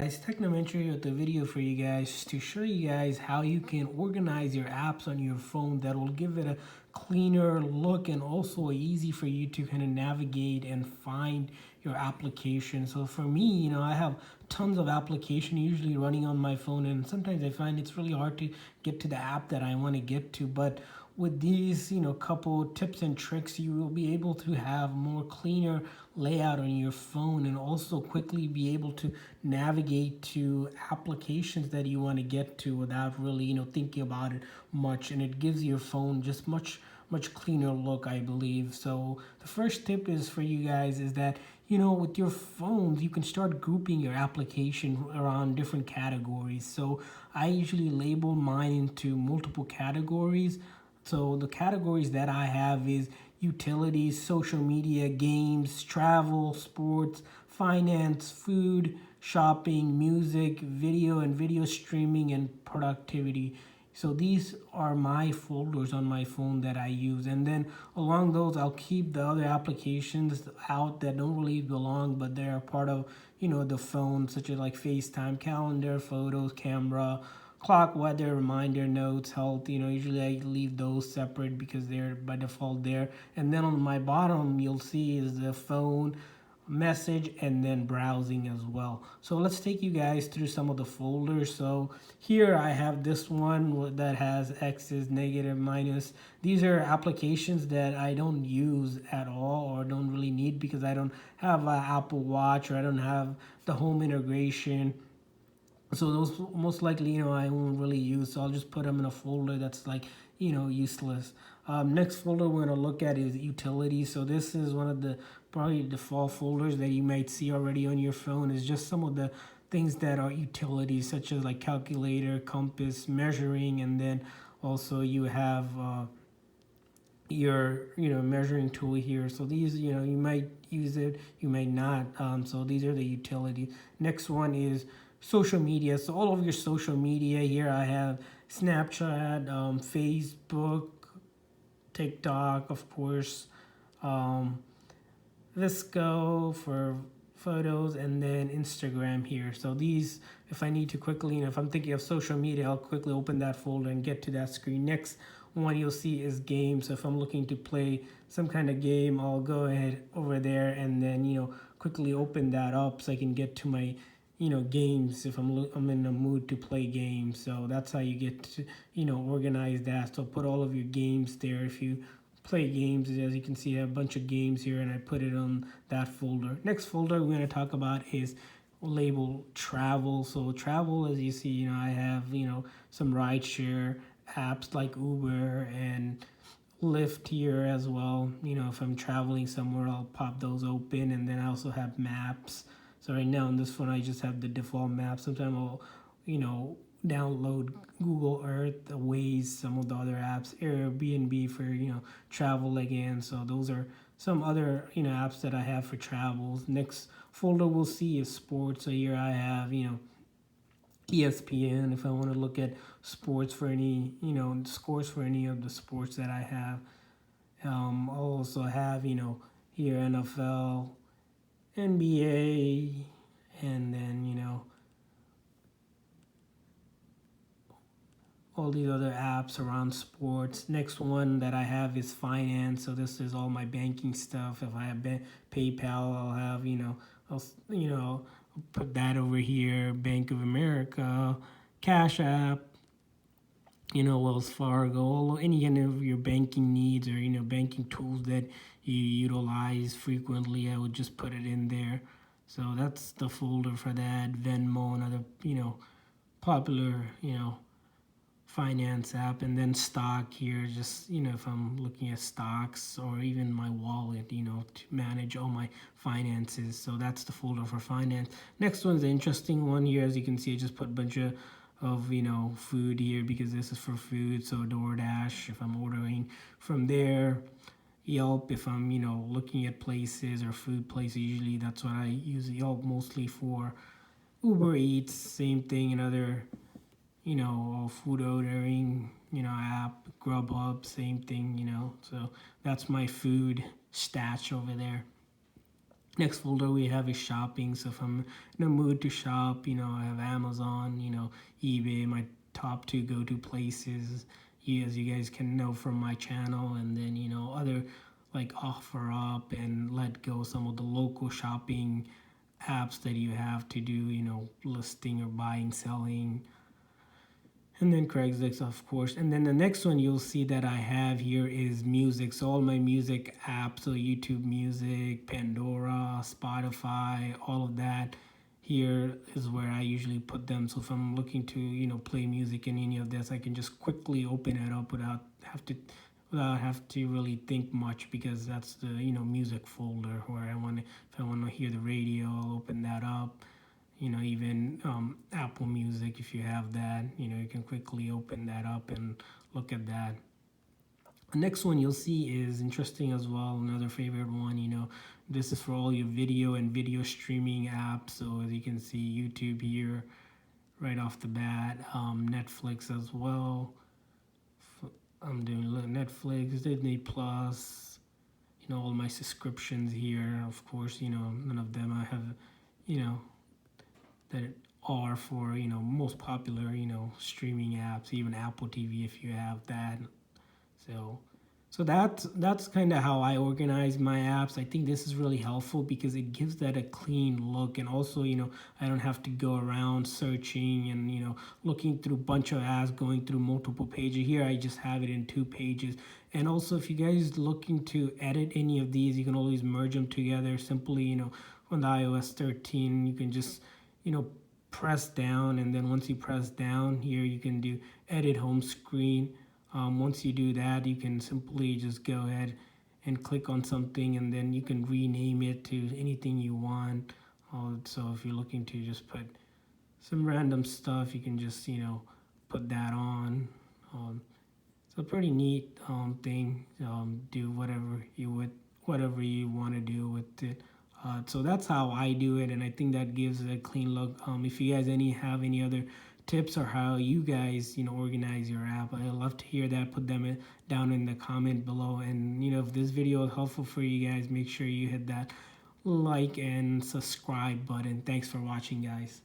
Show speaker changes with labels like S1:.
S1: guys, Technomentary with a video for you guys to show you guys how you can organize your apps on your phone that will give it a cleaner look and also easy for you to kind of navigate and find your application. So for me, I have tons of application usually running on my phone, and sometimes I find it's really hard to get to the app that I want to get to. But with these couple tips and tricks, you will be able to have more cleaner layout on your phone and also quickly be able to navigate to applications that you want to get to without really thinking about it much, and it gives your phone just much cleaner look, I believe. So the first tip is for you guys is that with your phones you can start grouping your application around different categories. So I usually label mine into multiple categories. So the categories that I have is utilities, social media, games, travel, sports, finance, food, shopping, music, video and video streaming, and productivity. So these are my folders on my phone that I use. And then along those, I'll keep the other applications out that don't really belong, but they're part of, the phone, such as like FaceTime, calendar, photos, camera, clock, weather, reminder, notes, health. Usually I leave those separate because they're by default there. And then on my bottom, you'll see is the phone, message, and then browsing as well. So let's take you guys through some of the folders. So here I have this one that has X's, negative, minus. These are applications that I don't use at all or don't really need because I don't have an Apple Watch or I don't have the home integration. So those most likely I won't really use, so I'll just put them in a folder that's like useless. Next folder we're going to look at is utilities. So this is one of the probably default folders that you might see already on your phone. Is just some of the things that are utilities, such as like calculator, compass, measuring, and then also you have your measuring tool here. So these you might use it, you may not. So these are the utilities. Next one is social media. So all of your social media here, I have Snapchat, Facebook, TikTok, of course, Visco for photos, and then Instagram here. So these, if I need to quickly, if I'm thinking of social media, I'll quickly open that folder and get to that screen. Next one you'll see is games. So if I'm looking to play some kind of game, I'll go ahead over there and then quickly open that up so I can get to my games if I'm in the mood to play games. So that's how you get to organize that. So put all of your games there. If you play games, as you can see, I have a bunch of games here and I put it on that folder. Next folder we're going to talk about is label travel. So travel, as you see, I have some rideshare apps like Uber and Lyft here as well. If I'm traveling somewhere, I'll pop those open. And then I also have maps. So right now on this phone, I just have the default map. Sometimes I'll, download Google Earth, Waze, some of the other apps, Airbnb for, travel again. So those are some other, apps that I have for travels. Next folder we'll see is sports. So here I have, ESPN if I want to look at sports for any, scores for any of the sports that I have. I'll also have, here NFL, NBA, and then all these other apps around sports. Next one that I have is finance. So this is all my banking stuff. If I have PayPal, I'll have I'll put that over here. Bank of America, Cash App, Wells Fargo, any kind of your banking needs or banking tools that you utilize frequently, I would just put it in there. So that's the folder for that. Venmo, another popular finance app, and then stock here. Just if I'm looking at stocks or even my wallet, to manage all my finances. So that's the folder for finance. Next one's the interesting one here. As you can see, I just put a bunch of food here because this is for food. So DoorDash if I'm ordering from there, Yelp if I'm looking at places or food places. Usually that's what I use Yelp mostly for. Uber Eats, same thing. Another food ordering app. Grubhub, same thing. So that's my food stash over there. Next folder we have is shopping. So if I'm in a mood to shop, I have Amazon, eBay, my top two go-to places. As you guys can know from my channel, and then other like OfferUp and Let Go, some of the local shopping apps that you have to do, listing or buying, selling, and then Craigslist, of course. And then the next one you'll see that I have here is music. So all my music apps, so YouTube Music, Pandora, Spotify, all of that here is where I usually put them. So if I'm looking to, play music in any of this, I can just quickly open it up without have to really think much, because that's the music folder where if I want to hear the radio, I'll open that up. Even Apple Music, if you have that, you can quickly open that up and look at that. The next one you'll see is interesting as well. Another favorite one, this is for all your video and video streaming apps. So as you can see, YouTube here right off the bat, Netflix as well. I'm doing Netflix, Disney Plus, all my subscriptions here. Of course, none of them I have, that are for most popular streaming apps, even Apple TV if you have that. So that's kind of how I organize my apps. I think this is really helpful because it gives that a clean look, and also I don't have to go around searching and looking through a bunch of apps, going through multiple pages. Here I just have it in 2 pages. And also if you guys looking to edit any of these, you can always merge them together simply. On the iOS 13 you can just press down, and then once you press down here you can do edit home screen. Once you do that, you can simply just go ahead and click on something, and then you can rename it to anything you want. So if you're looking to just put some random stuff, you can just put that on. It's a pretty neat thing. Do whatever you want to do with it. So that's how I do it, and I think that gives it a clean look. If you guys have any other tips or how you guys organize your app, I'd love to hear that. Put them down in the comment below. And if this video is helpful for you guys, make sure you hit that like and subscribe button. Thanks for watching, guys.